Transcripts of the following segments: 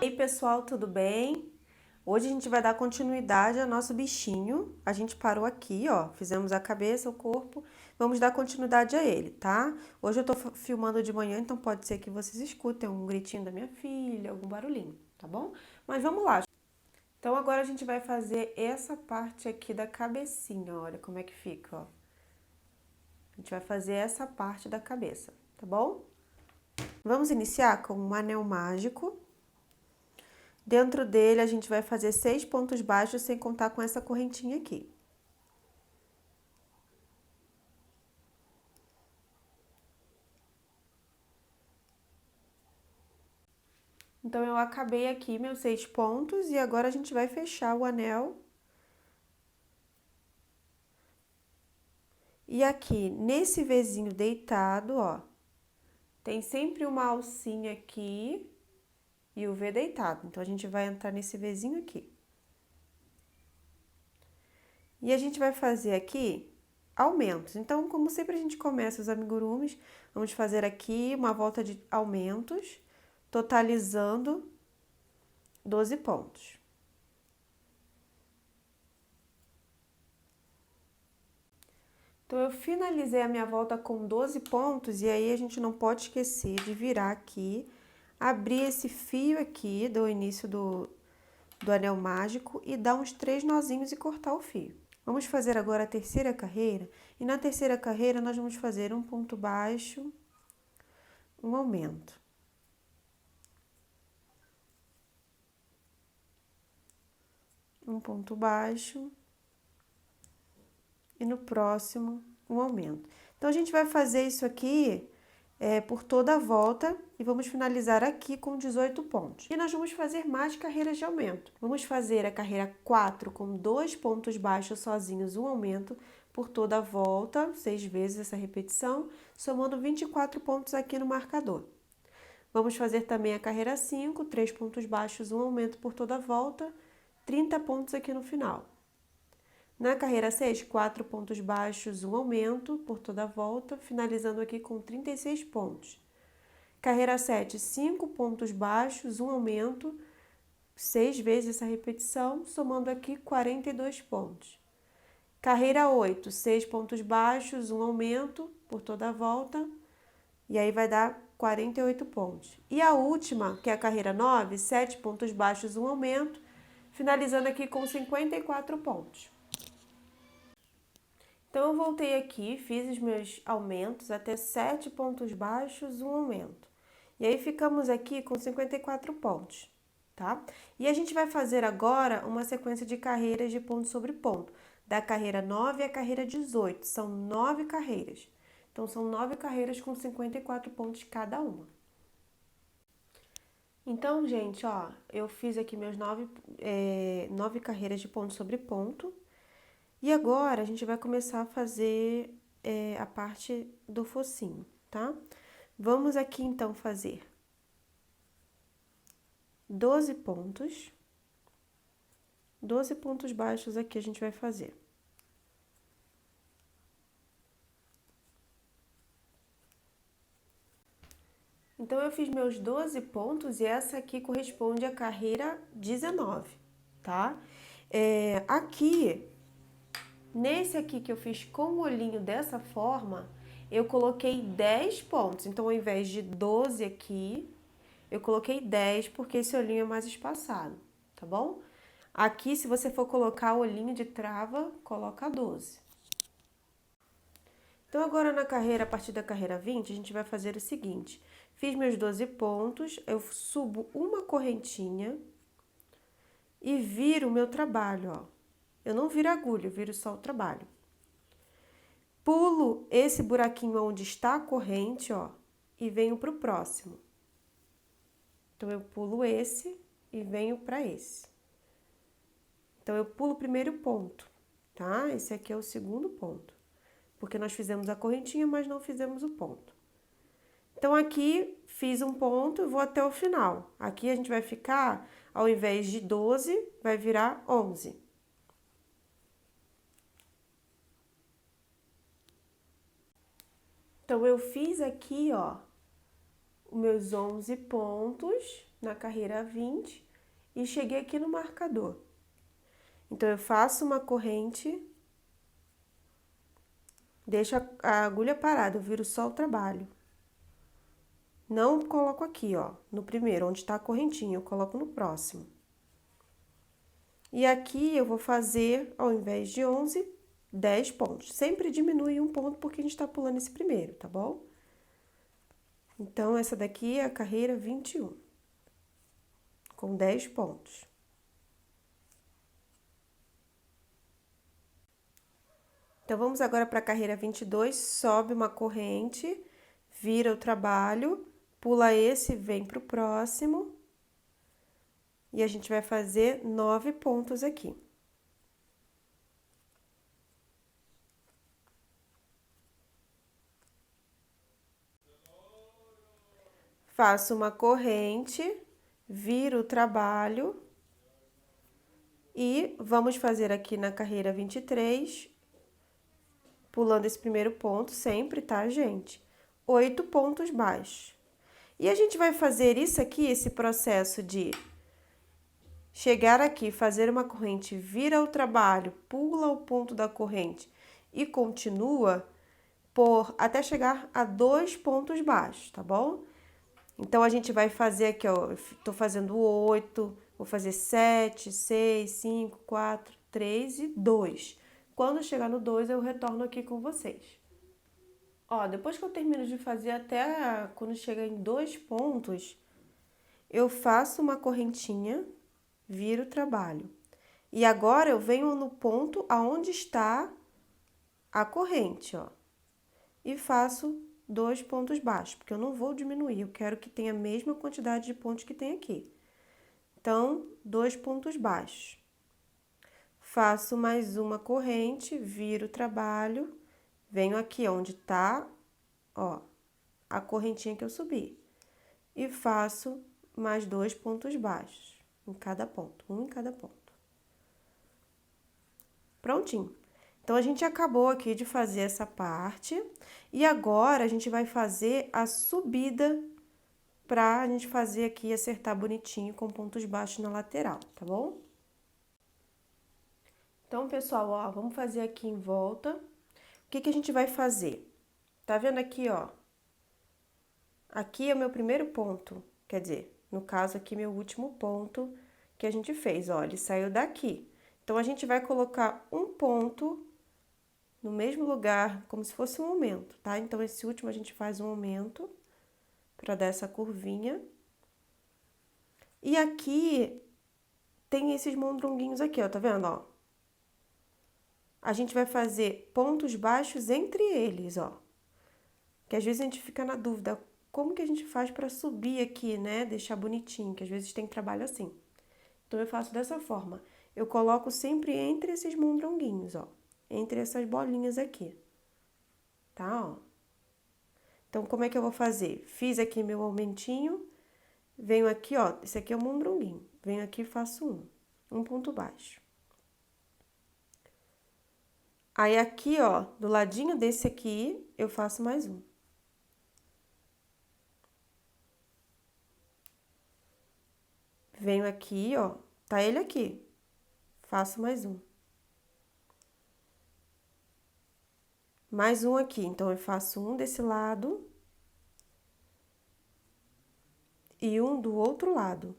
E aí, pessoal, tudo bem? Hoje a gente vai dar continuidade ao nosso bichinho. A gente parou aqui, ó, fizemos a cabeça, o corpo, vamos dar continuidade a ele, tá? Hoje eu tô filmando de manhã, então pode ser que vocês escutem um gritinho da minha filha, algum barulhinho, tá bom? Mas vamos lá. Então agora a gente vai fazer essa parte aqui da cabecinha, olha como é que fica, ó. A gente vai fazer essa parte da cabeça, tá bom? Vamos iniciar com um anel mágico. Dentro dele, a gente vai fazer 6 pontos baixos sem contar com essa correntinha aqui. Então, eu acabei aqui meus 6 pontos e agora a gente vai fechar o anel. E aqui, nesse Vzinho deitado, ó, tem sempre uma alcinha aqui e o V deitado. Então, a gente vai entrar nesse Vzinho aqui. E a gente vai fazer aqui aumentos. Então, como sempre a gente começa os amigurumis, vamos fazer aqui uma volta de aumentos, totalizando 12 pontos. Então, eu finalizei a minha volta com 12 pontos e aí a gente não pode esquecer de virar aqui, abrir esse fio aqui do início do anel mágico e dar uns 3 nozinhos e cortar o fio. Vamos fazer agora a terceira carreira e na terceira carreira nós vamos fazer um ponto baixo, um aumento. Um ponto baixo e no próximo um aumento. Então, a gente vai fazer isso aqui por toda a volta e vamos finalizar aqui com 18 pontos. E nós vamos fazer mais carreiras de aumento. Vamos fazer a carreira 4 com 2 pontos baixos sozinhos, um aumento por toda a volta, 6 vezes essa repetição, somando 24 pontos aqui no marcador. Vamos fazer também a carreira 5, 3 pontos baixos, um aumento por toda a volta, 30 pontos aqui no final. Na carreira 6, 4 pontos baixos, um aumento por toda a volta, finalizando aqui com 36 pontos. Carreira 7, 5 pontos baixos, um aumento, 6 vezes essa repetição, somando aqui 42 pontos. Carreira 8, 6 pontos baixos, um aumento por toda a volta, e aí vai dar 48 pontos. E a última, que é a carreira 9, 7 pontos baixos, um aumento, finalizando aqui com 54 pontos. Então, eu voltei aqui, fiz os meus aumentos até 7 pontos baixos, um aumento. E aí, ficamos aqui com 54 pontos, tá? E a gente vai fazer agora uma sequência de carreiras de ponto sobre ponto, da carreira 9 à carreira 18. São 9 carreiras. Então, são 9 carreiras com 54 pontos cada uma. Então, gente, ó, eu fiz aqui meus 9 carreiras de ponto sobre ponto. E agora a gente vai começar a fazer a parte do focinho, tá? Vamos aqui então fazer 12 pontos. 12 pontos baixos aqui a gente vai fazer. Então, eu fiz meus 12 pontos e essa aqui corresponde à carreira 19, tá? Aqui, nesse aqui que eu fiz com o olhinho dessa forma, eu coloquei 10 pontos. Então, ao invés de 12 aqui, eu coloquei 10 porque esse olhinho é mais espaçado, tá bom? Aqui, se você for colocar o olhinho de trava, coloca 12. Então, agora na carreira, a partir da carreira 20, a gente vai fazer o seguinte. Fiz meus 12 pontos, eu subo uma correntinha e viro o meu trabalho, ó. Eu não viro agulha, eu viro só o trabalho. Pulo esse buraquinho onde está a corrente, ó, e venho pro próximo. Então, eu pulo esse e venho para esse. Então, eu pulo o primeiro ponto, tá? Esse aqui é o segundo ponto. Porque nós fizemos a correntinha, mas não fizemos o ponto. Então, aqui fiz um ponto e vou até o final. Aqui a gente vai ficar, ao invés de 12, vai virar 11. Então, eu fiz aqui, ó, os meus 11 pontos na carreira 20 e cheguei aqui no marcador. Então, eu faço uma corrente, deixo a agulha parada, eu viro só o trabalho. Não coloco aqui, ó, no primeiro, onde tá a correntinha, eu coloco no próximo. E aqui eu vou fazer, ao invés de 11, 10 pontos. Sempre diminui um ponto porque a gente tá pulando esse primeiro, tá bom? Então, essa daqui é a carreira 21, com 10 pontos. Então, vamos agora para a carreira 22, sobe uma corrente, vira o trabalho, pula esse, vem para o próximo. E a gente vai fazer 9 pontos aqui. Faço uma corrente, viro o trabalho e vamos fazer aqui na carreira 23, pulando esse primeiro ponto sempre, tá, gente? 8 pontos baixos. E a gente vai fazer isso aqui, esse processo de chegar aqui, fazer uma corrente, vira o trabalho, pula o ponto da corrente e continua até chegar a 2 pontos baixos, tá bom? Então, a gente vai fazer aqui, ó, eu tô fazendo 8, vou fazer 7, 6, 5, 4, 3 e 2. Quando chegar no 2, eu retorno aqui com vocês. Ó, depois que eu termino de fazer até quando chega em 2 pontos, eu faço uma correntinha, viro o trabalho. E agora eu venho no ponto aonde está a corrente, ó. E faço 2 pontos baixos, porque eu não vou diminuir, eu quero que tenha a mesma quantidade de pontos que tem aqui. Então, 2 pontos baixos. Faço mais uma corrente, viro o trabalho, venho aqui onde tá, ó, a correntinha que eu subi. E faço mais 2 pontos baixos em cada ponto, um em cada ponto. Prontinho. Então, a gente acabou aqui de fazer essa parte e agora a gente vai fazer a subida pra gente fazer aqui, acertar bonitinho com pontos baixos na lateral, tá bom? Então, pessoal, ó, vamos fazer aqui em volta. O que que a gente vai fazer? Tá vendo aqui, ó? Aqui é o meu primeiro ponto, quer dizer, no caso aqui, meu último ponto que a gente fez, ó, ele saiu daqui. Então, a gente vai colocar um ponto no mesmo lugar, como se fosse um aumento, tá? Então, esse último a gente faz um aumento para dar essa curvinha. E aqui tem esses mondronguinhos aqui, ó, tá vendo, ó? A gente vai fazer pontos baixos entre eles, ó. Que às vezes a gente fica na dúvida, como que a gente faz para subir aqui, né? Deixar bonitinho, que às vezes tem trabalho assim. Então, eu faço dessa forma. Eu coloco sempre entre esses mondronguinhos, ó. Entre essas bolinhas aqui. Tá, ó. Então, como é que eu vou fazer? Fiz aqui meu aumentinho, venho aqui, ó, esse aqui é o mondronguinho. Venho aqui e faço um ponto baixo. Aí, aqui, ó, do ladinho desse aqui, eu faço mais um. Venho aqui, ó, tá ele aqui. Faço mais um. Mais um aqui, então, eu faço um desse lado e um do outro lado.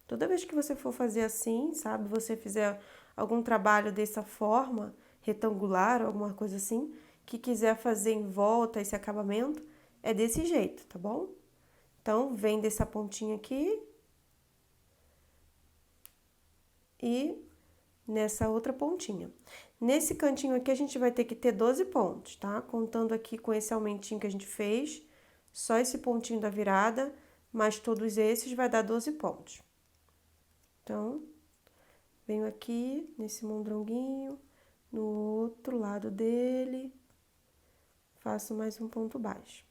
Toda vez que você for fazer assim, sabe, você fizer algum trabalho dessa forma, retangular ou alguma coisa assim, que quiser fazer em volta esse acabamento, é desse jeito, tá bom? Então, vem dessa pontinha aqui e nessa outra pontinha. Nesse cantinho aqui, a gente vai ter que ter 12 pontos, tá? Contando aqui com esse aumentinho que a gente fez, só esse pontinho da virada, mais todos esses vai dar 12 pontos. Então, venho aqui nesse mondronguinho, no outro lado dele, faço mais um ponto baixo.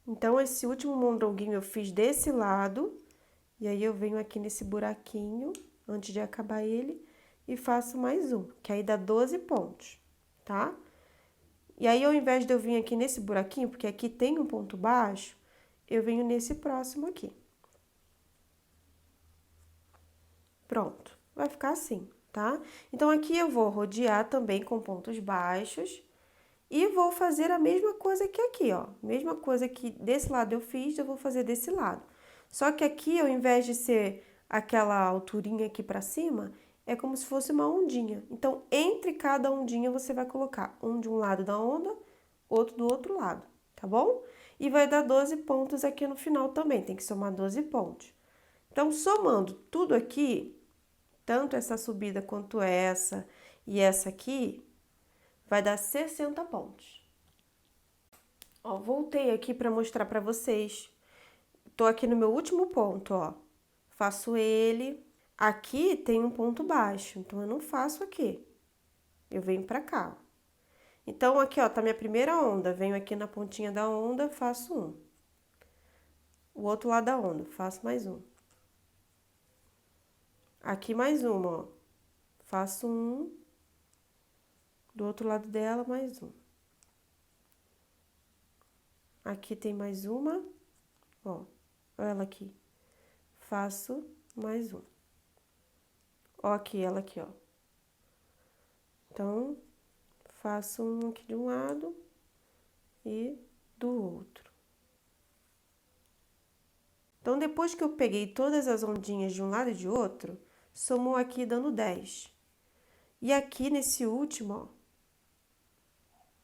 Então, esse último mondronguinho eu fiz desse lado, e aí eu venho aqui nesse buraquinho, antes de acabar ele, e faço mais um, que aí dá 12 pontos, tá? E aí, ao invés de eu vir aqui nesse buraquinho, porque aqui tem um ponto baixo, eu venho nesse próximo aqui. Pronto, vai ficar assim, tá? Então, aqui eu vou rodear também com pontos baixos e vou fazer a mesma coisa que aqui, ó. Mesma coisa que desse lado eu fiz, eu vou fazer desse lado. Só que aqui, ao invés de ser aquela alturinha aqui pra cima, é como se fosse uma ondinha. Então, entre cada ondinha, você vai colocar um de um lado da onda, outro do outro lado, tá bom? E vai dar 12 pontos aqui no final também, tem que somar 12 pontos. Então, somando tudo aqui, tanto essa subida quanto essa e essa aqui, vai dar 60 pontos. Ó, voltei aqui para mostrar para vocês. Tô aqui no meu último ponto, ó. Faço ele. Aqui tem um ponto baixo, então eu não faço aqui. Eu venho para cá. Então, aqui, ó, tá minha primeira onda. Venho aqui na pontinha da onda, faço um. O outro lado da onda, faço mais um. Aqui mais uma, ó. Faço um. Do outro lado dela, mais um. Aqui tem mais uma, ó. Olha ela aqui. Faço mais um. Ó, aqui, ela aqui, ó. Então, faço um aqui de um lado e do outro. Então, depois que eu peguei todas as ondinhas de um lado e de outro, somou aqui dando 10. E aqui nesse último, ó,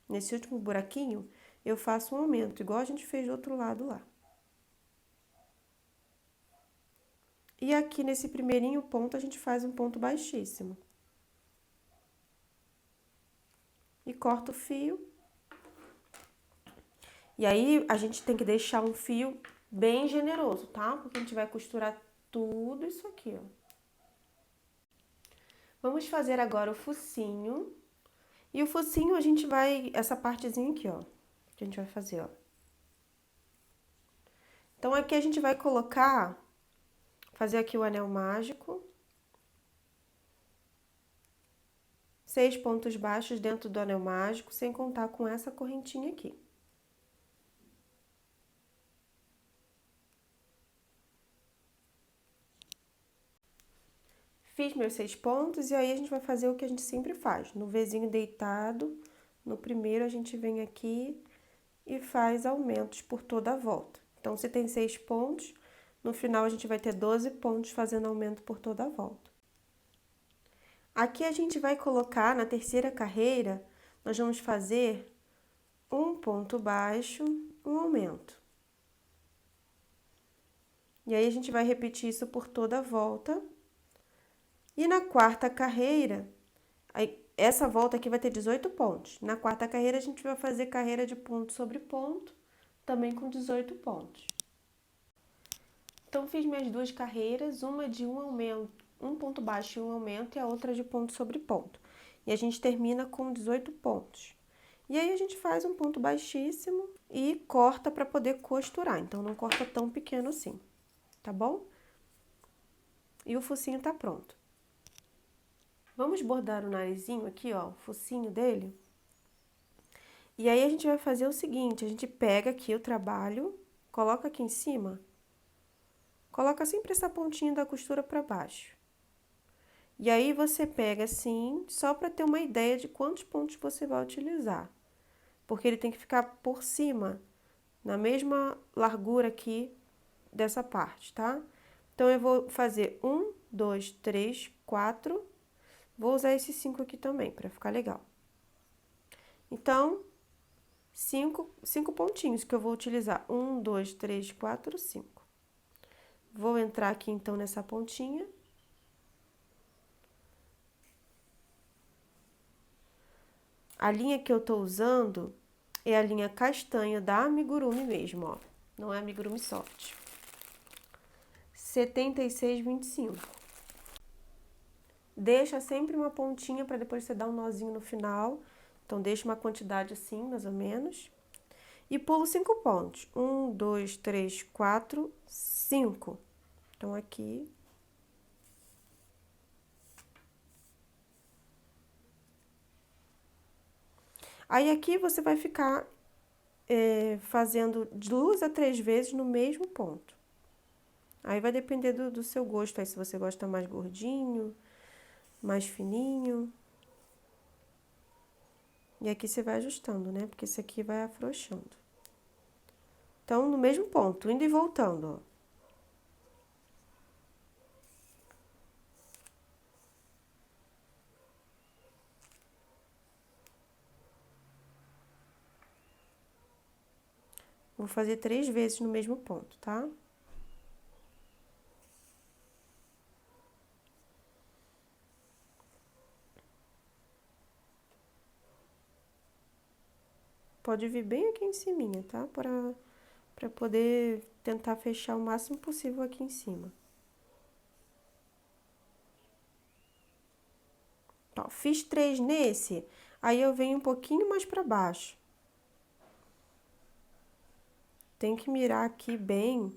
nesse último buraquinho, eu faço um aumento, igual a gente fez do outro lado lá. E aqui nesse primeirinho ponto, a gente faz um ponto baixíssimo. E corta o fio. E aí, a gente tem que deixar um fio bem generoso, tá? Porque a gente vai costurar tudo isso aqui, ó. Vamos fazer agora o focinho. E o focinho a gente vai, essa partezinha aqui, ó, que a gente vai fazer, ó. Então, aqui a gente vai colocar, fazer aqui o anel mágico. 6 pontos baixos dentro do anel mágico, sem contar com essa correntinha aqui. Fiz meus 6 pontos e aí a gente vai fazer o que a gente sempre faz. No Vzinho deitado, no primeiro a gente vem aqui e faz aumentos por toda a volta. Então, se tem 6 pontos, no final a gente vai ter 12 pontos fazendo aumento por toda a volta. Aqui a gente vai colocar na terceira carreira, nós vamos fazer um ponto baixo, um aumento. E aí a gente vai repetir isso por toda a volta. E na quarta carreira, essa volta aqui vai ter 18 pontos. Na quarta carreira, a gente vai fazer carreira de ponto sobre ponto, também com 18 pontos. Então, fiz minhas duas carreiras, uma de um aumento, um ponto baixo e um aumento, e a outra de ponto sobre ponto. E a gente termina com 18 pontos. E aí, a gente faz um ponto baixíssimo e corta para poder costurar. Então, não corta tão pequeno assim, tá bom? E o focinho tá pronto. Vamos bordar o narizinho aqui, ó, o focinho dele. E aí, a gente vai fazer o seguinte, a gente pega aqui o trabalho, coloca aqui em cima, coloca sempre essa pontinha da costura para baixo. E aí, você pega assim, só para ter uma ideia de quantos pontos você vai utilizar. Porque ele tem que ficar por cima, na mesma largura aqui dessa parte, tá? Então, eu vou fazer 1, 2, 3, 4... Vou usar esses 5 aqui também, para ficar legal. Então, 5 pontinhos que eu vou utilizar. 1, 2, 3, 4, 5. Vou entrar aqui, então, nessa pontinha. A linha que eu tô usando é a linha castanha da Amigurumi mesmo, ó. Não é Amigurumi Soft. 76,25. Deixa sempre uma pontinha para depois você dar um nozinho no final. Então, deixa uma quantidade assim, mais ou menos. E pulo 5 pontos. 1, 2, 3, 4, 5. Então, aqui. Aí aqui você vai ficar fazendo 2 a 3 vezes no mesmo ponto. Aí vai depender do seu gosto, aí se você gosta mais gordinho, mais fininho. E aqui você vai ajustando, né? Porque esse aqui vai afrouxando. Então, no mesmo ponto, indo e voltando, ó. Vou fazer 3 vezes no mesmo ponto, tá? Pode vir bem aqui em cima, tá? Pra poder tentar fechar o máximo possível aqui em cima. Ó, fiz 3 nesse, aí eu venho um pouquinho mais pra baixo. Tem que mirar aqui bem,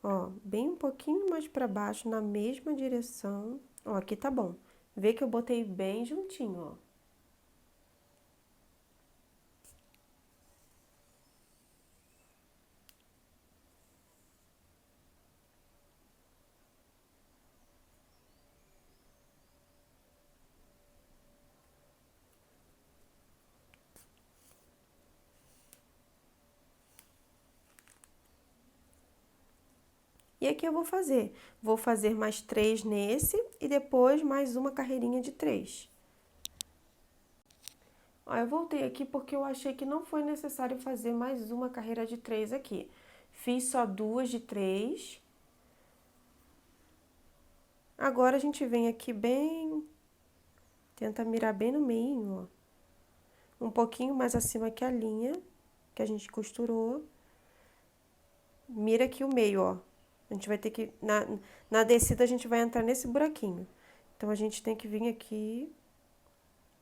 ó, bem um pouquinho mais pra baixo, na mesma direção. Ó, aqui tá bom. Vê que eu botei bem juntinho, ó. E aqui eu vou fazer mais 3 nesse e depois mais uma carreirinha de 3. Ó, eu voltei aqui porque eu achei que não foi necessário fazer mais uma carreira de 3 aqui. Fiz só 2 de 3. Agora a gente vem aqui bem, tenta mirar bem no meio, ó. Um pouquinho mais acima que a linha que a gente costurou. Mira aqui o meio, ó. A gente vai ter que, na descida a gente vai entrar nesse buraquinho. Então, a gente tem que vir aqui,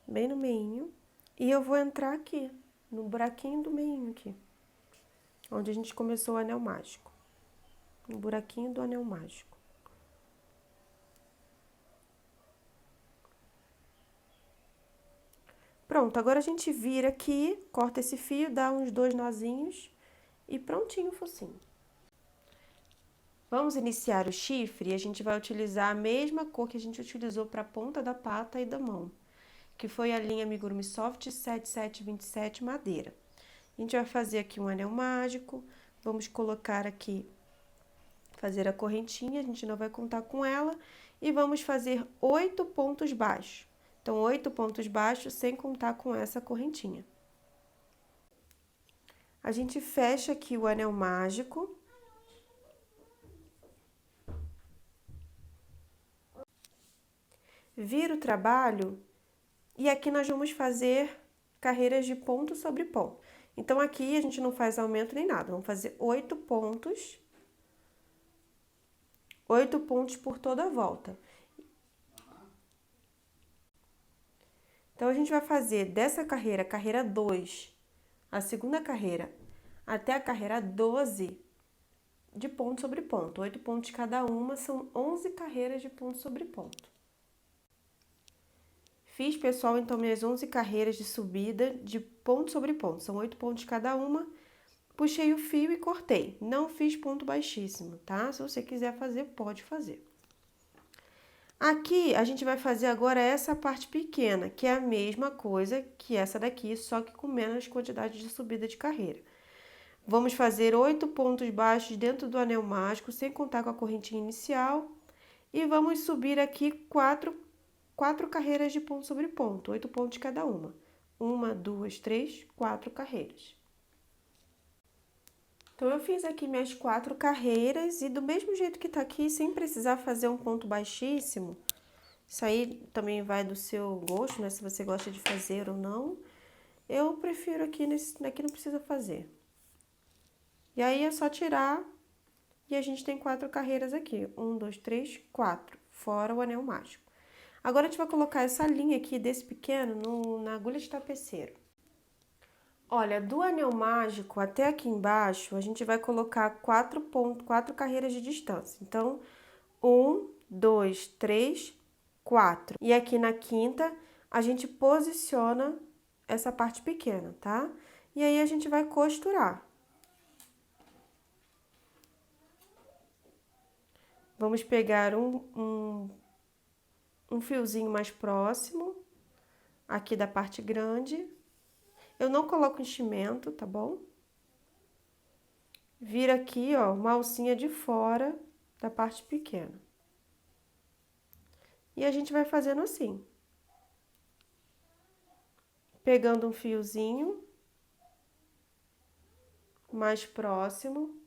bem no meinho. E eu vou entrar aqui, no buraquinho do meinho aqui. Onde a gente começou o anel mágico. No buraquinho do anel mágico. Pronto, agora a gente vira aqui, corta esse fio, dá uns 2 nozinhos e prontinho o focinho. Vamos iniciar o chifre e a gente vai utilizar a mesma cor que a gente utilizou para a ponta da pata e da mão, que foi a linha Amigurumi Soft 7727 madeira. A gente vai fazer aqui um anel mágico, vamos colocar aqui, fazer a correntinha, a gente não vai contar com ela, e vamos fazer 8 pontos baixos. Então, 8 pontos baixos sem contar com essa correntinha. A gente fecha aqui o anel mágico. Vira o trabalho e aqui nós vamos fazer carreiras de ponto sobre ponto. Então, aqui a gente não faz aumento nem nada, vamos fazer 8 pontos. 8 pontos por toda a volta. Então, a gente vai fazer dessa carreira, carreira 2, a segunda carreira, até a carreira 12 de ponto sobre ponto. 8 pontos cada uma, são 11 carreiras de ponto sobre ponto. Fiz, pessoal, então, minhas 11 carreiras de subida de ponto sobre ponto. São 8 pontos cada uma. Puxei o fio e cortei. Não fiz ponto baixíssimo, tá? Se você quiser fazer, pode fazer. Aqui, a gente vai fazer agora essa parte pequena, que é a mesma coisa que essa daqui, só que com menos quantidade de subida de carreira. Vamos fazer 8 pontos baixos dentro do anel mágico, sem contar com a correntinha inicial. E vamos subir aqui 4 carreiras de ponto sobre ponto, 8 pontos cada uma. 1, 2, 3, 4 carreiras. Então, eu fiz aqui minhas 4 carreiras e do mesmo jeito que tá aqui, sem precisar fazer um ponto baixíssimo. Isso aí também vai do seu gosto, né? Se você gosta de fazer ou não. Eu prefiro aqui, aqui não precisa fazer. E aí, é só tirar e a gente tem 4 carreiras aqui. 1, 2, 3, 4, fora o anel mágico. Agora, a gente vai colocar essa linha aqui desse pequeno na agulha de tapeceiro. Olha, do anel mágico até aqui embaixo, a gente vai colocar 4 carreiras de distância. Então, 1, 2, 3, 4. E aqui na quinta, a gente posiciona essa parte pequena, tá? E aí a gente vai costurar. Vamos pegar um fiozinho mais próximo, aqui da parte grande. Eu não coloco enchimento, tá bom? Vira aqui, ó, uma alcinha de fora da parte pequena. E a gente vai fazendo assim. Pegando um fiozinho mais próximo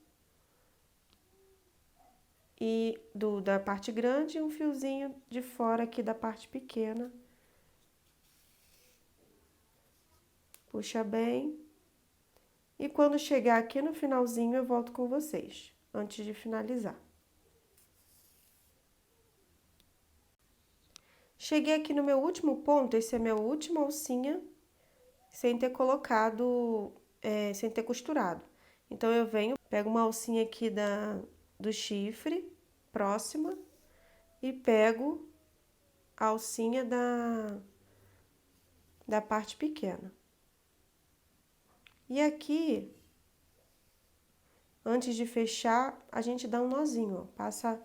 e da parte grande e um fiozinho de fora aqui da parte pequena. Puxa bem. E quando chegar aqui no finalzinho, eu volto com vocês, antes de finalizar. Cheguei aqui no meu último ponto, esse é a minha última alcinha, sem ter colocado, sem ter costurado. Então, eu venho, pego uma alcinha aqui do chifre, próxima, e pego a alcinha da parte pequena. E aqui, antes de fechar, a gente dá um nozinho, ó, passa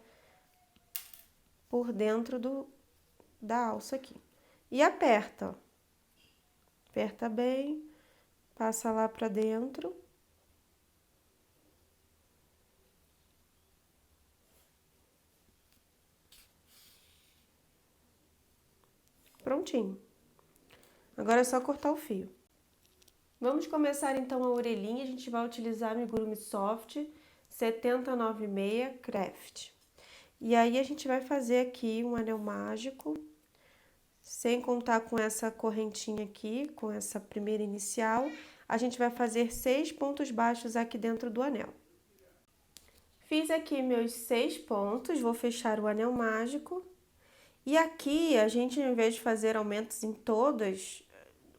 por dentro da alça aqui. E aperta, ó. Aperta bem, passa lá pra dentro. Prontinho. Agora é só cortar o fio. Vamos começar então a orelhinha. A gente vai utilizar amigurumi soft 7096 Craft. E aí a gente vai fazer aqui um anel mágico, sem contar com essa correntinha aqui, com essa primeira inicial. A gente vai fazer 6 pontos baixos aqui dentro do anel. Fiz aqui meus 6 pontos, vou fechar o anel mágico. E aqui, a gente, ao invés de fazer aumentos em todos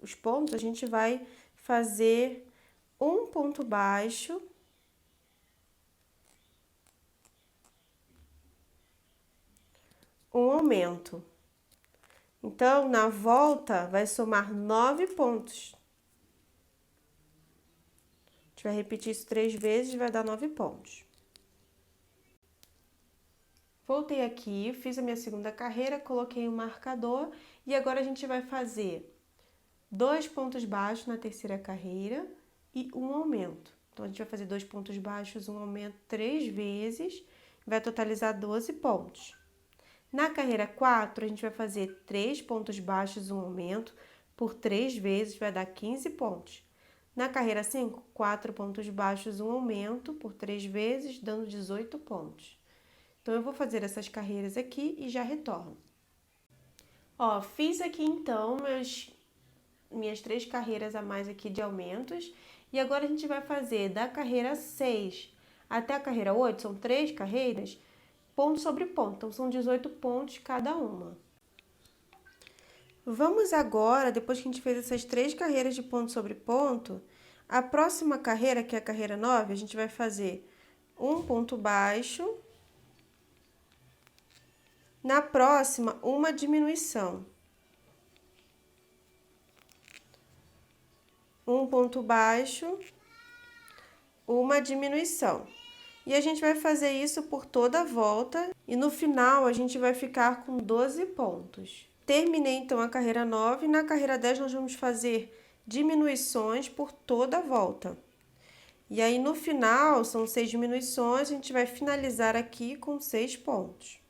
os pontos, a gente vai fazer um ponto baixo, um aumento. Então, na volta, vai somar 9 pontos. A gente vai repetir isso 3 vezes, vai dar 9 pontos. Voltei aqui, fiz a minha segunda carreira, coloquei um marcador e agora a gente vai fazer 2 pontos baixos na terceira carreira e um aumento. Então, a gente vai fazer 2 pontos baixos, um aumento 3 vezes, vai totalizar 12 pontos. Na carreira 4, a gente vai fazer 3 pontos baixos, um aumento, por 3 vezes, vai dar 15 pontos. Na carreira 5, 4 pontos baixos, um aumento, por 3 vezes, dando 18 pontos. Então, eu vou fazer essas carreiras aqui e já retorno. Ó, fiz aqui então minhas 3 carreiras a mais aqui de aumentos. E agora a gente vai fazer da carreira 6 até a carreira 8, são 3 carreiras, ponto sobre ponto. Então, são 18 pontos cada uma. Vamos agora, depois que a gente fez essas 3 carreiras de ponto sobre ponto, a próxima carreira, que é a carreira 9, a gente vai fazer um ponto baixo. Na próxima, uma diminuição. Um ponto baixo, uma diminuição. E a gente vai fazer isso por toda a volta e no final a gente vai ficar com 12 pontos. Terminei então a carreira 9 e na carreira 10 nós vamos fazer diminuições por toda a volta. E aí no final são 6 diminuições, a gente vai finalizar aqui com 6 pontos.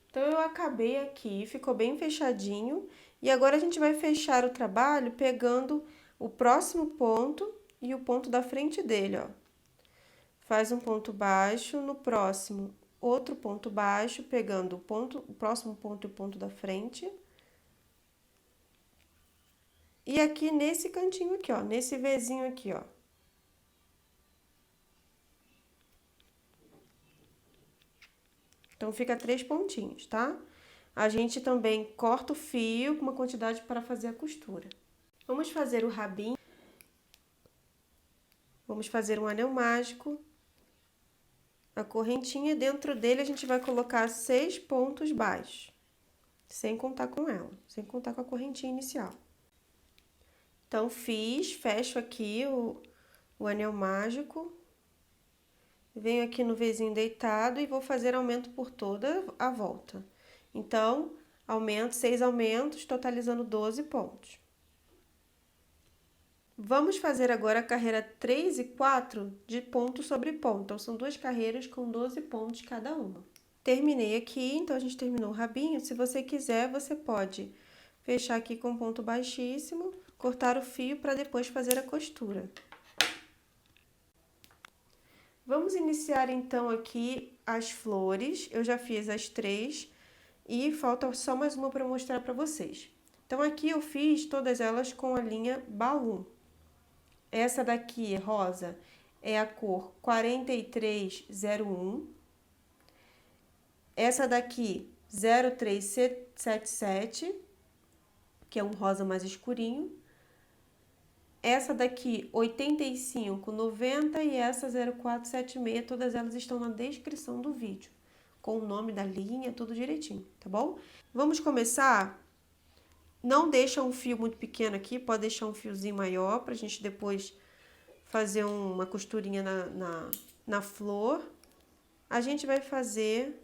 Então, eu acabei aqui, ficou bem fechadinho. E agora, a gente vai fechar o trabalho pegando o próximo ponto e o ponto da frente dele, ó. Faz um ponto baixo, no próximo, outro ponto baixo, pegando o próximo ponto e o ponto da frente. E aqui nesse cantinho aqui, ó, nesse Vzinho aqui, ó. Então, fica 3 pontinhos, tá? A gente também corta o fio com uma quantidade para fazer a costura. Vamos fazer o rabinho. Vamos fazer um anel mágico. A correntinha, dentro dele a gente vai colocar 6 pontos baixos. sem contar com ela, sem contar com a correntinha inicial. Então, fecho aqui o anel mágico, venho aqui no Vzinho deitado e vou fazer aumento por toda a volta. Então, 6 aumentos, totalizando 12 pontos. Vamos fazer agora a carreira 3 e 4 de ponto sobre ponto. Então, são 2 carreiras com 12 pontos cada uma. Terminei aqui, então a gente terminou o rabinho. Se você quiser, você pode fechar aqui com ponto baixíssimo, cortar o fio para depois fazer a costura. Vamos iniciar então aqui as flores. Eu já fiz as 3 e falta só mais uma para mostrar para vocês. Então aqui eu fiz todas elas com a linha baú. Essa daqui, rosa, é a cor 4301. Essa daqui, 0377, que é um rosa mais escurinho. Essa daqui, 8590 e essa 0476, todas elas estão na descrição do vídeo, com o nome da linha, tudo direitinho, tá bom? Vamos começar. Não deixa um fio muito pequeno aqui, pode deixar um fiozinho maior pra gente depois fazer uma costurinha na flor. A gente vai fazer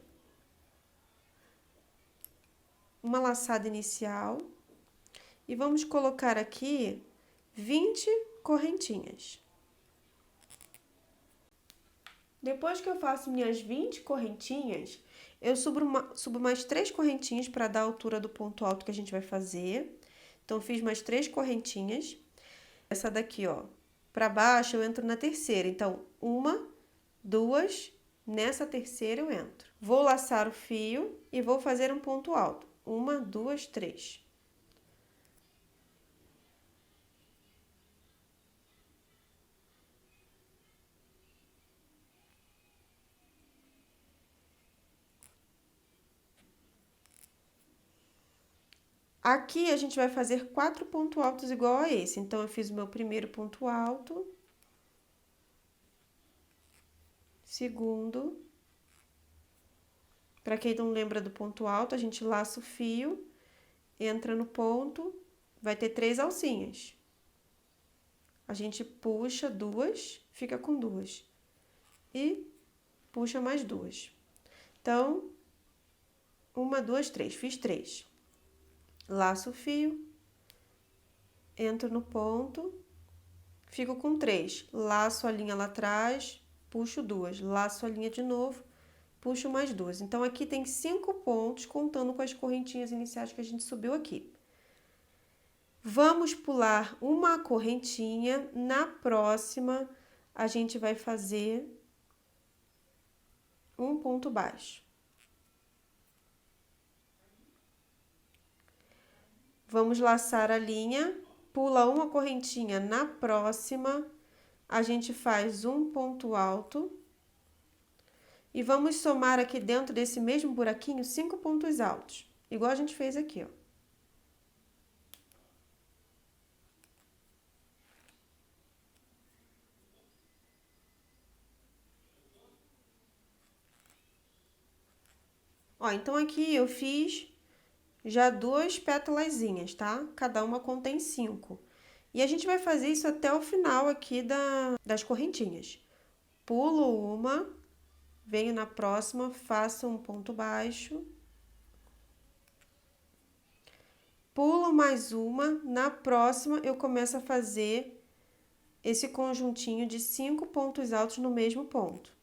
uma laçada inicial e vamos colocar aqui 20 correntinhas. Depois que eu faço minhas 20 correntinhas, eu subo mais 3 correntinhas para dar a altura do ponto alto que a gente vai fazer. Então, fiz mais 3 correntinhas. Essa daqui, ó, para baixo eu entro na terceira. Então, 1, 2, nessa terceira eu entro. Vou laçar o fio e vou fazer um ponto alto. 1, 2, 3. Aqui a gente vai fazer 4 pontos altos igual a esse. Então, eu fiz o meu primeiro ponto alto, segundo. Para quem não lembra do ponto alto, a gente laça o fio, entra no ponto, vai ter 3 alcinhas. A gente puxa 2, fica com 2. E puxa mais 2. Então, 1, 2, 3. Fiz 3. Laço o fio, entro no ponto, fico com 3. Laço a linha lá atrás, puxo 2. Laço a linha de novo, puxo mais 2. Então, aqui tem 5 pontos, contando com as correntinhas iniciais que a gente subiu aqui. Vamos pular uma correntinha. Na próxima, a gente vai fazer um ponto baixo. Vamos laçar a linha, pula uma correntinha. Na próxima, a gente faz um ponto alto. E vamos somar aqui dentro desse mesmo buraquinho 5 pontos altos, igual a gente fez aqui, ó. Ó, então aqui eu fiz já 2 pétalazinhas, tá? Cada uma contém 5. E a gente vai fazer isso até o final aqui das correntinhas. Pulo uma, venho na próxima, faço um ponto baixo. Pulo mais uma, na próxima eu começo a fazer esse conjuntinho de 5 pontos altos no mesmo ponto.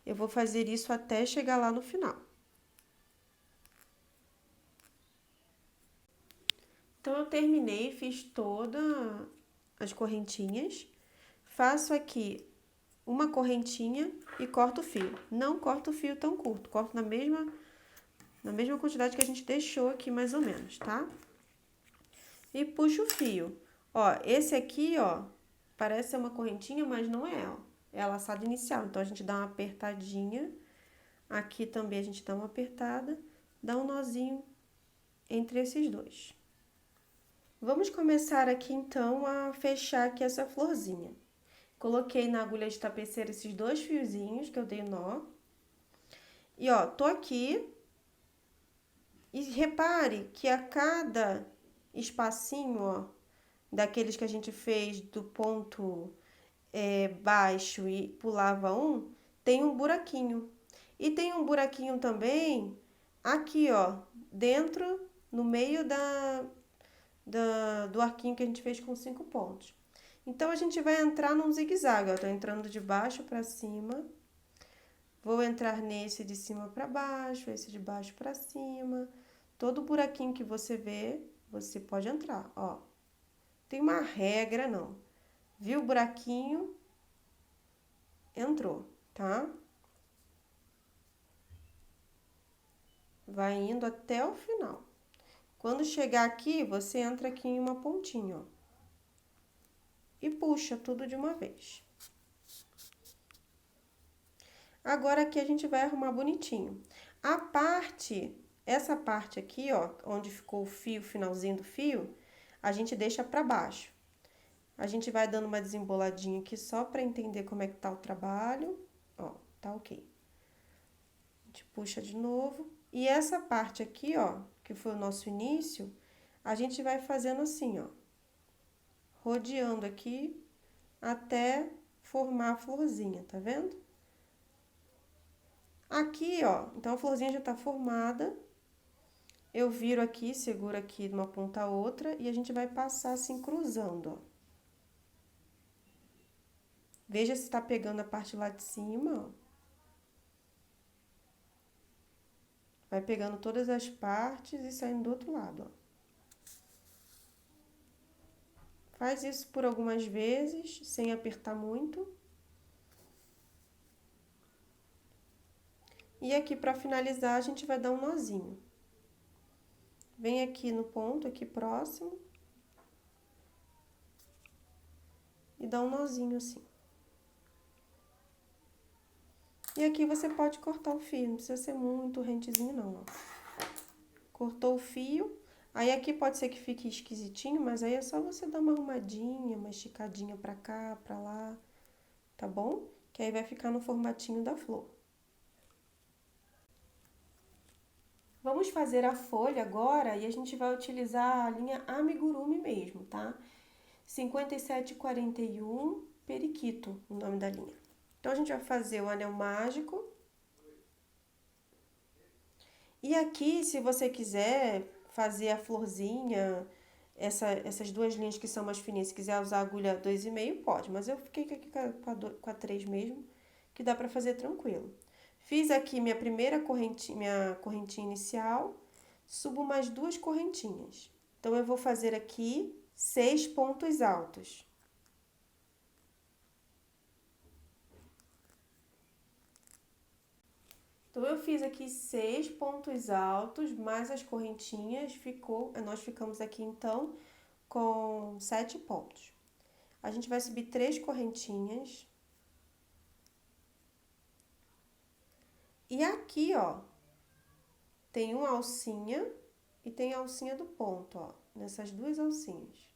Eu vou fazer isso até chegar lá no final. Então, eu terminei, fiz todas as correntinhas. Faço aqui uma correntinha e corto o fio. Não corto o fio tão curto, corto na mesma quantidade que a gente deixou aqui, mais ou menos, tá? E puxo o fio. Ó, esse aqui, ó, parece ser uma correntinha, mas não é, ó. É a laçada inicial. Então, a gente dá uma apertadinha. Aqui também a gente dá uma apertada, dá um nozinho entre esses dois. Vamos começar aqui, então, a fechar aqui essa florzinha. Coloquei na agulha de tapeceira esses 2 fiozinhos que eu dei nó. E, ó, tô aqui E repare que a cada espacinho, ó, daqueles que a gente fez do ponto baixo e pulava um, tem um buraquinho. E tem um buraquinho também aqui, ó, dentro, no meio do arquinho que a gente fez com 5 pontos. Então, a gente vai entrar num zigue-zague, ó, tô entrando de baixo para cima, vou entrar nesse de cima para baixo, esse de baixo para cima, todo buraquinho que você vê, você pode entrar, ó. Tem uma regra, não. Viu o buraquinho? Entrou, tá? Vai indo até o final. Quando chegar aqui, você entra aqui em uma pontinha, ó. E puxa tudo de uma vez. Agora aqui a gente vai arrumar bonitinho. Essa parte aqui, ó, onde ficou o fio, finalzinho do fio, a gente deixa pra baixo. A gente vai dando uma desemboladinha aqui só pra entender como é que tá o trabalho. Ó, tá ok. A gente puxa de novo. E essa parte aqui, ó, que foi o nosso início, a gente vai fazendo assim, ó. Rodeando aqui até formar a florzinha, tá vendo? Aqui, ó, então a florzinha já tá formada. Eu viro aqui, seguro aqui de uma ponta a outra e a gente vai passar assim cruzando, ó. Veja se tá pegando a parte lá de cima, ó. Vai pegando todas as partes e saindo do outro lado, ó. Faz isso por algumas vezes, sem apertar muito. E aqui pra finalizar, a gente vai dar um nozinho. Vem aqui no ponto, aqui próximo. E dá um nozinho assim. E aqui você pode cortar o fio, não precisa ser muito rentezinho não, ó. Cortou o fio, aí aqui pode ser que fique esquisitinho, mas aí é só você dar uma arrumadinha, uma esticadinha pra cá, pra lá, tá bom? Que aí vai ficar no formatinho da flor. Vamos fazer a folha agora e a gente vai utilizar a linha Amigurumi mesmo, tá? 5741 Periquito, o nome da linha. Então, a gente vai fazer o anel mágico. E aqui, se você quiser fazer a florzinha, essas duas linhas que são mais fininhas, se quiser usar a agulha 2,5, pode. Mas eu fiquei aqui com a 3 mesmo, que dá pra fazer tranquilo. Fiz aqui minha primeira minha correntinha inicial, subo mais 2 correntinhas. Então, eu vou fazer aqui 6 pontos altos. Então, eu fiz aqui 6 pontos altos, mais as correntinhas, nós ficamos aqui, então, com 7 pontos. A gente vai subir 3 correntinhas. E aqui, ó, tem uma alcinha e tem a alcinha do ponto, ó, nessas duas alcinhas.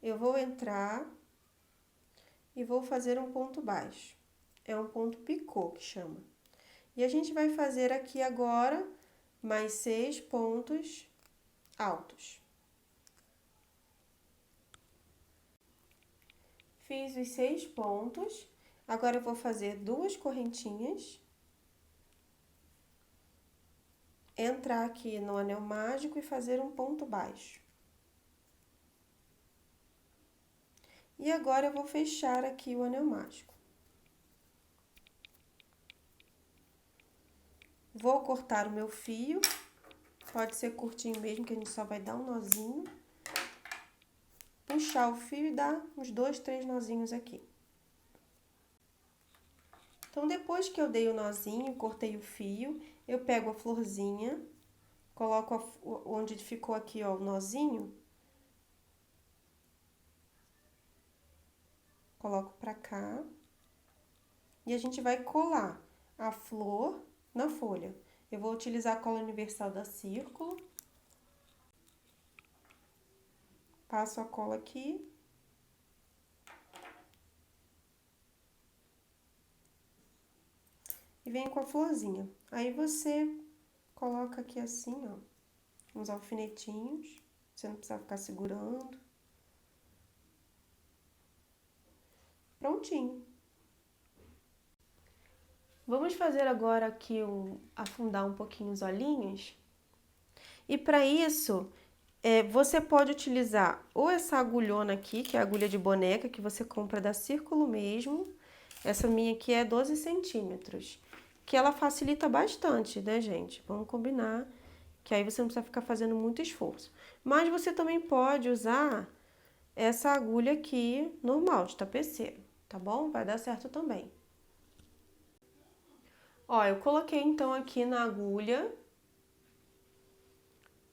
Eu vou entrar e vou fazer um ponto baixo. É um ponto picô que chama. E a gente vai fazer aqui agora mais 6 pontos altos. Fiz os 6 pontos. Agora eu vou fazer 2 correntinhas. Entrar aqui no anel mágico e fazer um ponto baixo. E agora eu vou fechar aqui o anel mágico. Vou cortar o meu fio, pode ser curtinho mesmo, que a gente só vai dar um nozinho. Puxar o fio e dar uns 2, 3 nozinhos aqui. Então, depois que eu dei o nozinho, cortei o fio, eu pego a florzinha, coloco onde ficou aqui, ó, o nozinho. Coloco pra cá. E a gente vai colar a flor na folha. Eu vou utilizar a cola universal da Círculo. Passo a cola aqui. e vem com a florzinha. Aí você coloca aqui assim, ó, uns alfinetinhos, você não precisa ficar segurando. Prontinho. Vamos fazer agora aqui afundar um pouquinho os olhinhos. E para isso, você pode utilizar ou essa agulhona aqui, que é a agulha de boneca, que você compra da Círculo mesmo. Essa minha aqui é 12 centímetros, que ela facilita bastante, né, gente? Vamos combinar, que aí você não precisa ficar fazendo muito esforço. Mas você também pode usar essa agulha aqui, normal, de tapeceiro, tá bom? Vai dar certo também. Ó, eu coloquei então aqui na agulha.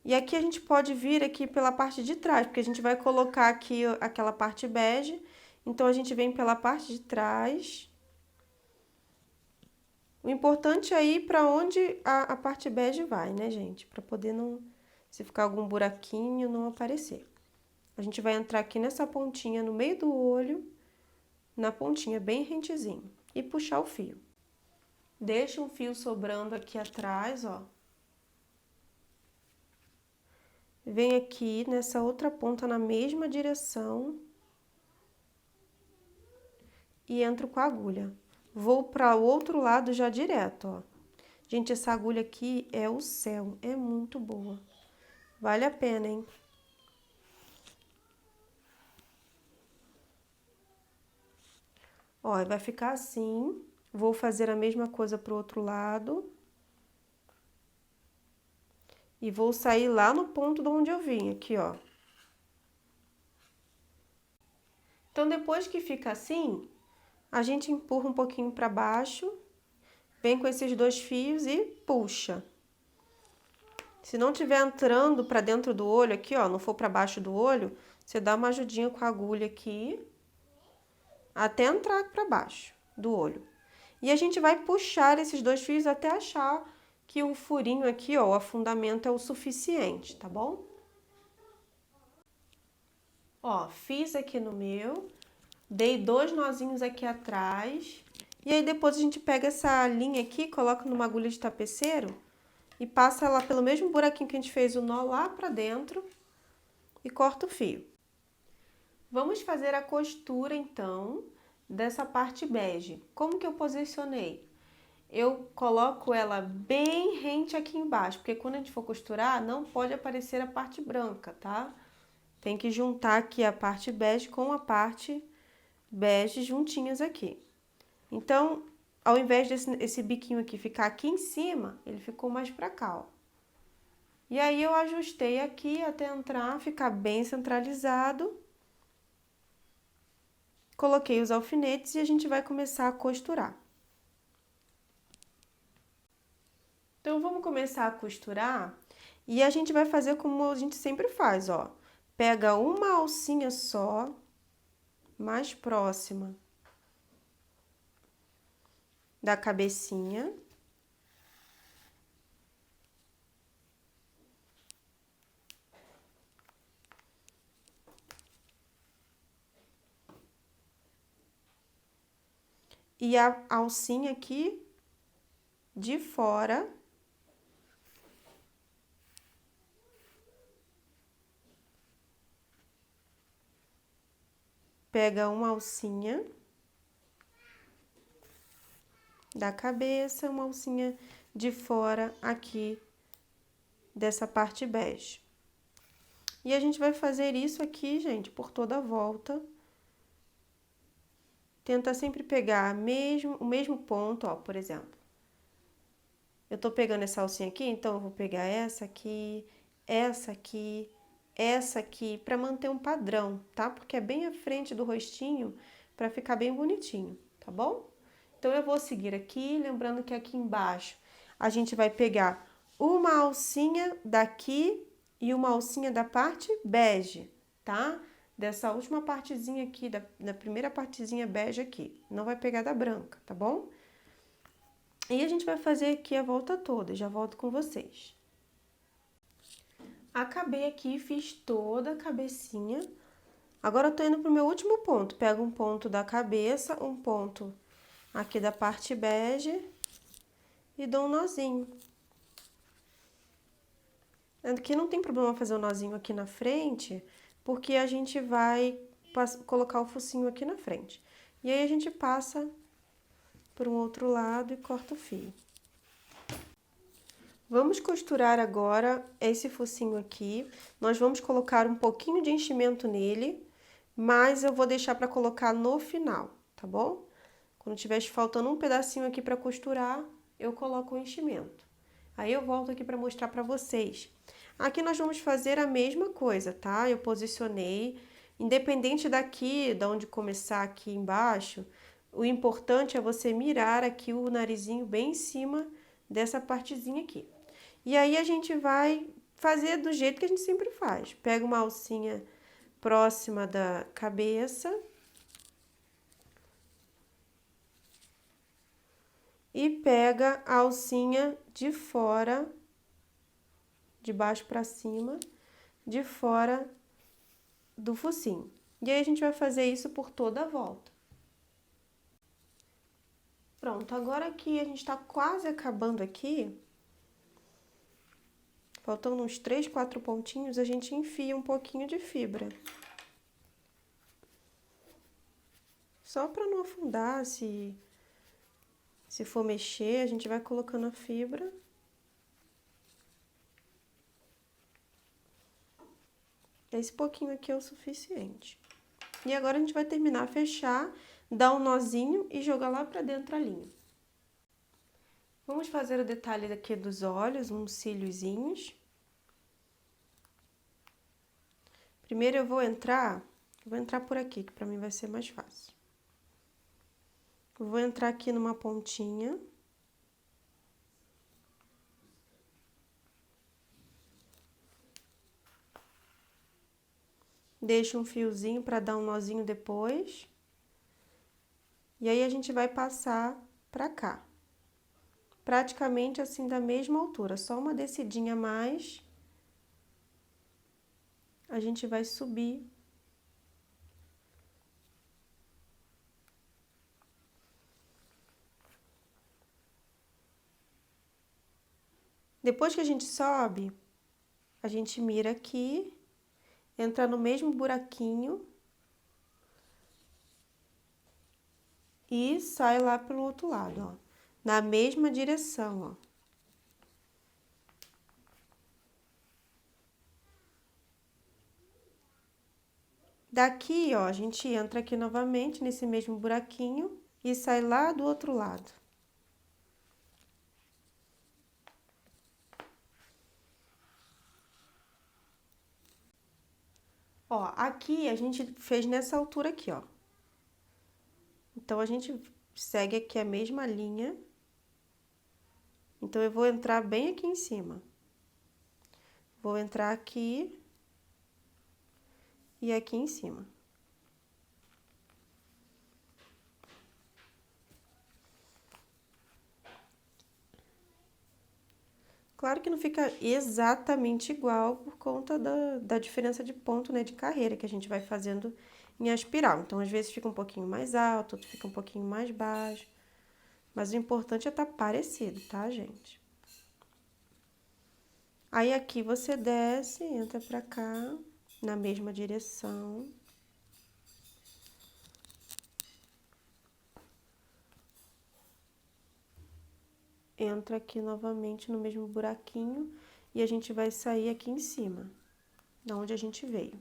E aqui a gente pode vir aqui pela parte de trás, porque a gente vai colocar aqui aquela parte bege. Então, a gente vem pela parte de trás. O importante é ir para onde a parte bege vai, né, gente? Para poder não, se ficar algum buraquinho, não aparecer. A gente vai entrar aqui nessa pontinha no meio do olho, na pontinha bem rentezinho, e puxar o fio. Deixa um fio sobrando aqui atrás, ó. Vem aqui nessa outra ponta na mesma direção e entro com a agulha. Vou para o outro lado já direto, ó. Gente, essa agulha aqui é o céu, é muito boa. Vale a pena, hein? Ó, vai ficar assim. Vou fazer a mesma coisa pro outro lado. E vou sair lá no ponto de onde eu vim, aqui, ó. Então, depois que fica assim, a gente empurra um pouquinho para baixo, vem com esses dois fios e puxa. Se não tiver entrando para dentro do olho aqui, ó, não for para baixo do olho, você dá uma ajudinha com a agulha aqui, até entrar para baixo do olho. E a gente vai puxar esses dois fios até achar que o furinho aqui, ó, o afundamento é o suficiente, tá bom? Ó, fiz aqui no meu, dei 2 nozinhos aqui atrás, e aí depois a gente pega essa linha aqui, coloca numa agulha de tapeceiro e passa ela pelo mesmo buraquinho que a gente fez o nó lá pra dentro e corta o fio. Vamos fazer a costura, então, dessa parte bege. Como que eu posicionei? Eu coloco ela bem rente aqui embaixo, porque quando a gente for costurar, não pode aparecer a parte branca, tá? Tem que juntar aqui a parte bege com a parte bege juntinhas aqui. Então, ao invés desse biquinho aqui ficar aqui em cima, ele ficou mais pra cá, ó. E aí, eu ajustei aqui até entrar, ficar bem centralizado. Coloquei os alfinetes e a gente vai começar a costurar. Então, vamos começar a costurar e a gente vai fazer como a gente sempre faz, ó. Pega uma alcinha só, mais próxima da cabecinha. E a alcinha aqui de fora. Pega uma alcinha da cabeça, uma alcinha de fora aqui dessa parte bege. E a gente vai fazer isso aqui, gente, por toda a volta. Tenta sempre pegar o mesmo ponto, ó, por exemplo. Eu tô pegando essa alcinha aqui, então eu vou pegar essa aqui, pra manter um padrão, tá? Porque é bem à frente do rostinho, pra ficar bem bonitinho, tá bom? Então, eu vou seguir aqui, lembrando que aqui embaixo a gente vai pegar uma alcinha daqui e uma alcinha da parte bege, tá? Dessa última partezinha aqui, da primeira partezinha bege aqui. Não vai pegar da branca, tá bom? E a gente vai fazer aqui a volta toda, já volto com vocês. Acabei aqui, fiz toda a cabecinha. Agora, eu tô indo pro meu último ponto. Pego um ponto da cabeça, um ponto aqui da parte bege e dou um nozinho. Aqui não tem problema fazer o nozinho aqui na frente, porque a gente vai colocar o focinho aqui na frente. E aí a gente passa por um outro lado e corta o fio. Vamos costurar agora esse focinho aqui. Nós vamos colocar um pouquinho de enchimento nele, mas eu vou deixar para colocar no final, tá bom? Quando tiver faltando um pedacinho aqui para costurar, eu coloco o enchimento. Aí eu volto aqui para mostrar para vocês. Aqui nós vamos fazer a mesma coisa, tá? Eu posicionei, independente daqui, de onde começar aqui embaixo, o importante é você mirar aqui o narizinho bem em cima dessa partezinha aqui. E aí a gente vai fazer do jeito que a gente sempre faz. Pega uma alcinha próxima da cabeça e pega a alcinha de fora, de baixo para cima, de fora do focinho. E aí a gente vai fazer isso por toda a volta. Pronto, agora que a gente tá quase acabando aqui, faltando uns 3, 4 pontinhos, a gente enfia um pouquinho de fibra. Só para não afundar, se for mexer, a gente vai colocando a fibra. Esse pouquinho aqui é o suficiente. E agora a gente vai terminar, fechar, dar um nozinho e jogar lá pra dentro a linha. Vamos fazer o detalhe aqui dos olhos, uns cíliozinhos. Primeiro eu vou entrar por aqui, que pra mim vai ser mais fácil. Eu vou entrar aqui numa pontinha. Deixo um fiozinho para dar um nozinho depois. E aí a gente vai passar pra cá. Praticamente assim da mesma altura, só uma descidinha a mais. A gente vai subir. Depois que a gente sobe, a gente mira aqui, entra no mesmo buraquinho e sai lá pelo outro lado, ó, na mesma direção, ó. Daqui, ó, a gente entra aqui novamente nesse mesmo buraquinho e sai lá do outro lado. Ó, aqui a gente fez nessa altura aqui, ó. Então, a gente segue aqui a mesma linha. Então, eu vou entrar bem aqui em cima. Vou entrar aqui e aqui em cima. Claro que não fica exatamente igual por conta da diferença de ponto, né, de carreira que a gente vai fazendo em espiral. Então, às vezes fica um pouquinho mais alto, outro fica um pouquinho mais baixo. Mas o importante é estar parecido, tá, gente? Aí, aqui você desce, entra pra cá, na mesma direção. Entra aqui novamente no mesmo buraquinho e a gente vai sair aqui em cima, da onde a gente veio.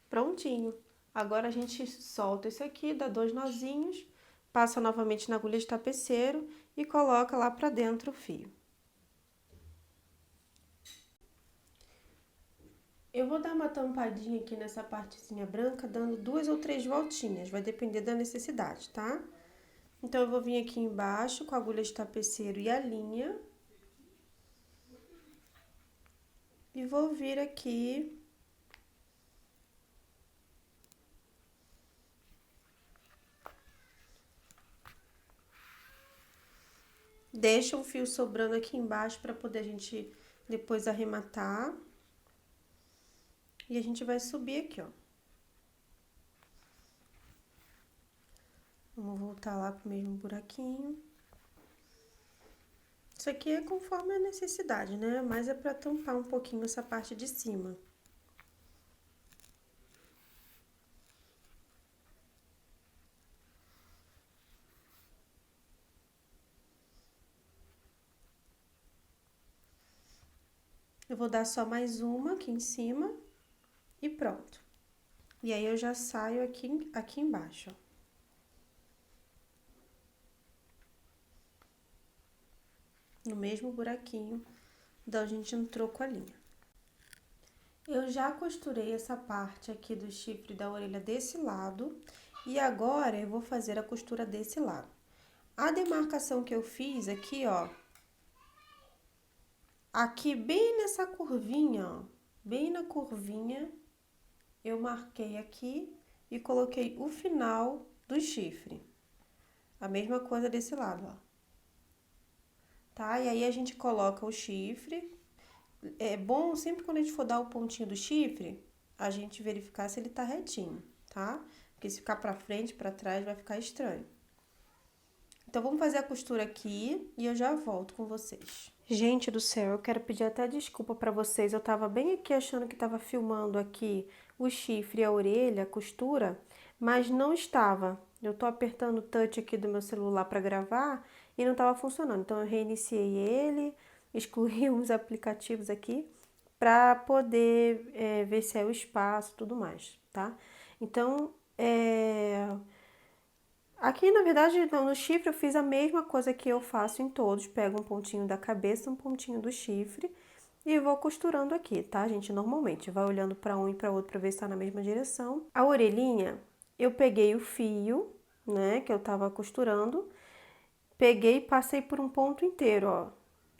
Prontinho. Agora a gente solta esse aqui, dá 2 nozinhos, passa novamente na agulha de tapeceiro e coloca lá pra dentro o fio. Eu vou dar uma tampadinha aqui nessa partezinha branca, dando 2 ou 3 voltinhas, vai depender da necessidade, tá? Então, eu vou vir aqui embaixo com a agulha de tapeceiro e a linha. E vou vir aqui deixa um fio sobrando aqui embaixo para poder a gente depois arrematar. E a gente vai subir aqui, ó. Vamos voltar lá pro mesmo buraquinho. Isso aqui é conforme a necessidade, né? Mas é para tampar um pouquinho essa parte de cima. Eu vou dar só mais uma aqui em cima e pronto. E aí, eu já saio aqui embaixo, ó. No mesmo buraquinho da onde a gente entrou com a linha. Eu já costurei essa parte aqui do chifre da orelha desse lado. E agora, eu vou fazer a costura desse lado. A demarcação que eu fiz aqui, ó. Aqui, bem nessa curvinha, ó. Bem na curvinha, eu marquei aqui e coloquei o final do chifre. A mesma coisa desse lado, ó. Tá? E aí, a gente coloca o chifre. É bom, sempre quando a gente for dar o pontinho do chifre, a gente verificar se ele tá retinho, tá? Porque se ficar pra frente, pra trás, vai ficar estranho. Então, vamos fazer a costura aqui e eu já volto com vocês. Gente do céu, eu quero pedir até desculpa pra vocês. Eu tava bem aqui achando que tava filmando aqui o chifre e a orelha, a costura, mas não estava. Eu tô apertando o touch aqui do meu celular pra gravar e não tava funcionando. Então, eu reiniciei ele, excluí uns aplicativos aqui pra poder ver se é o espaço e tudo mais, tá? Então, aqui, na verdade, no chifre eu fiz a mesma coisa que eu faço em todos. Pego um pontinho da cabeça, um pontinho do chifre e vou costurando aqui, tá, gente? Normalmente, vai olhando para um e para outro para ver se tá na mesma direção. A orelhinha, eu peguei o fio, né, que eu tava costurando, peguei e passei por um ponto inteiro, ó.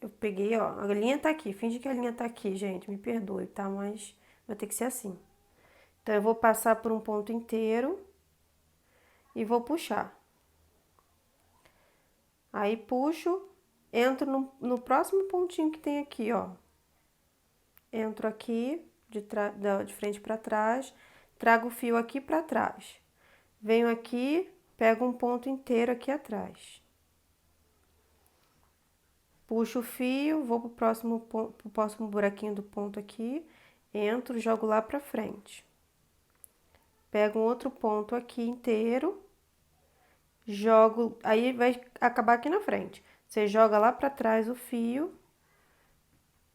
Eu peguei, ó, a linha tá aqui, finge que a linha tá aqui, gente, me perdoe, tá? Mas vai ter que ser assim. Então, eu vou passar por um ponto inteiro e vou puxar. Aí, puxo, entro no próximo pontinho que tem aqui, ó. Entro aqui, de frente pra trás, trago o fio aqui pra trás. Venho aqui, pego um ponto inteiro aqui atrás. Puxo o fio, vou pro próximo buraquinho do ponto aqui, entro, jogo lá pra frente. Pego um outro ponto aqui inteiro, jogo, aí vai acabar aqui na frente. Você joga lá pra trás o fio,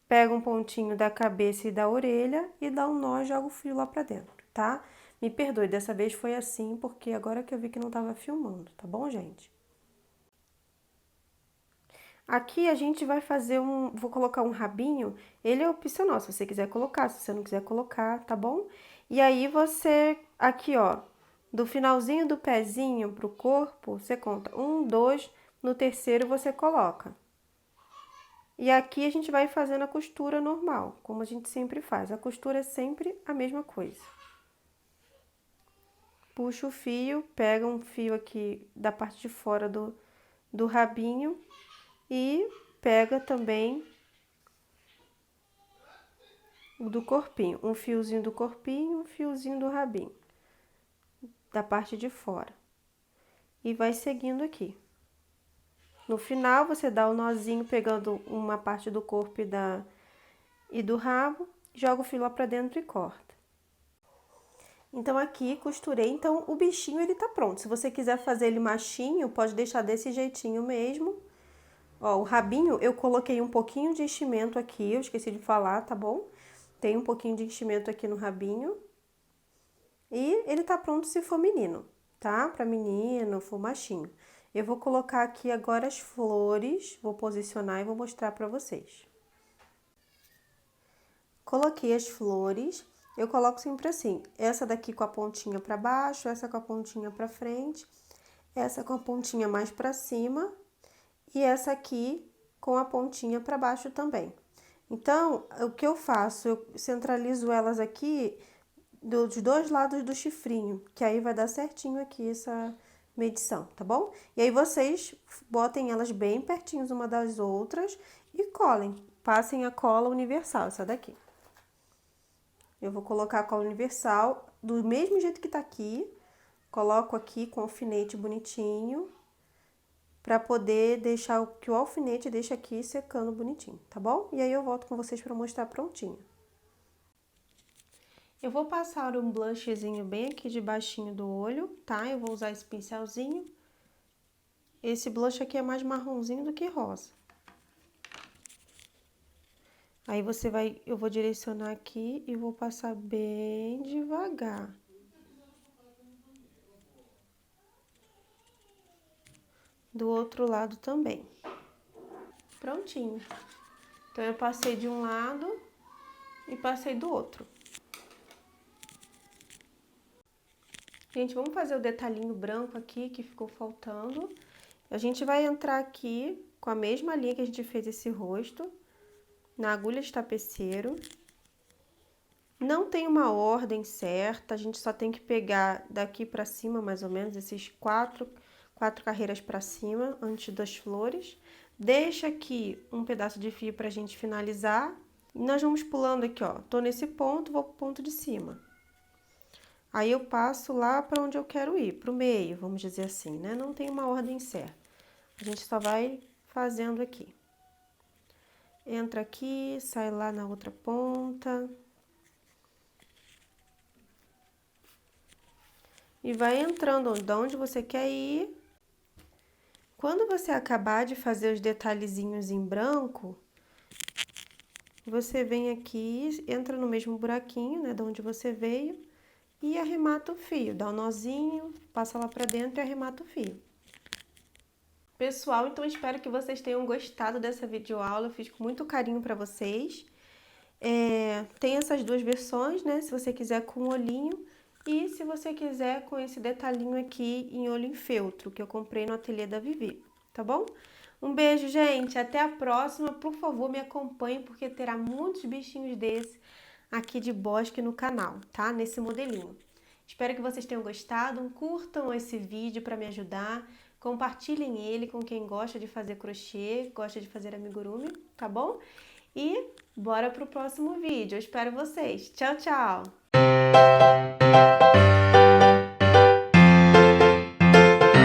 pega um pontinho da cabeça e da orelha e dá um nó e joga o fio lá pra dentro, tá? Me perdoe, dessa vez foi assim, porque agora que eu vi que não tava filmando, tá bom, gente? Aqui a gente vai fazer vou colocar um rabinho, ele é opcional, se você quiser colocar, se você não quiser colocar, tá bom? E aí você, aqui ó, do finalzinho do pezinho pro corpo, você conta 1, 2, no terceiro você coloca. E aqui a gente vai fazendo a costura normal, como a gente sempre faz. A costura é sempre a mesma coisa. Puxa o fio, pega um fio aqui da parte de fora do rabinho e pega também o do corpinho. Um fiozinho do corpinho, um fiozinho do rabinho, da parte de fora. E vai seguindo aqui. No final, você dá o nozinho pegando uma parte do corpo e do rabo, joga o fio lá pra dentro e corta. Então, aqui costurei, então o bichinho ele tá pronto. Se você quiser fazer ele machinho, pode deixar desse jeitinho mesmo. Ó, o rabinho eu coloquei um pouquinho de enchimento aqui, eu esqueci de falar, tá bom? Tem um pouquinho de enchimento aqui no rabinho. E ele tá pronto se for menino, tá? Pra menino, for machinho. Eu vou colocar aqui agora as flores, vou posicionar e vou mostrar pra vocês. Coloquei as flores, eu coloco sempre assim, essa daqui com a pontinha pra baixo, essa com a pontinha pra frente. essa com a pontinha mais para cima e essa aqui com a pontinha para baixo também. Então, o que eu faço? Eu centralizo elas aqui dos dois lados do chifrinho, que aí vai dar certinho aqui essa medição, tá bom? E aí vocês botem elas bem pertinhos uma das outras e colhem. Passem a cola universal, essa daqui. Eu vou colocar a cola universal do mesmo jeito que tá aqui. Coloco aqui com o alfinete bonitinho, para poder deixar que o alfinete deixa aqui secando bonitinho, tá bom? E aí eu volto com vocês para mostrar prontinho. Eu vou passar um blushzinho bem aqui debaixinho do olho, tá? Eu vou usar esse pincelzinho. Esse blush aqui é mais marronzinho do que rosa. Aí eu vou direcionar aqui e vou passar bem devagar. Do outro lado também. Prontinho. Então, eu passei de um lado e passei do outro. Gente, vamos fazer o detalhinho branco aqui que ficou faltando. A gente vai entrar aqui com a mesma linha que a gente fez esse rosto, na agulha de tapeceiro. Não tem uma ordem certa, a gente só tem que pegar daqui pra cima, mais ou menos, esses quatro carreiras pra cima, antes das flores. Deixa aqui um pedaço de fio pra gente finalizar. E nós vamos pulando aqui, ó. Tô nesse ponto, vou pro ponto de cima. Aí eu passo lá para onde eu quero ir, pro meio, vamos dizer assim, né? Não tem uma ordem certa. A gente só vai fazendo aqui. Entra aqui, sai lá na outra ponta. E vai entrando de onde você quer ir. Quando você acabar de fazer os detalhezinhos em branco, você vem aqui, entra no mesmo buraquinho, né, de onde você veio, e arremata o fio. Dá um nozinho, passa lá pra dentro e arremata o fio. Pessoal, então espero que vocês tenham gostado dessa videoaula. Eu fiz com muito carinho pra vocês. Tem essas duas versões, né, se você quiser com olhinho. E se você quiser com esse detalhinho aqui em olho em feltro, que eu comprei no ateliê da Vivi, tá bom? Um beijo, gente, até a próxima. Por favor, me acompanhe, porque terá muitos bichinhos desses aqui de bosque no canal, tá? Nesse modelinho. Espero que vocês tenham gostado, curtam esse vídeo para me ajudar, compartilhem ele com quem gosta de fazer crochê, gosta de fazer amigurumi, tá bom? E bora pro próximo vídeo, eu espero vocês. Tchau, tchau!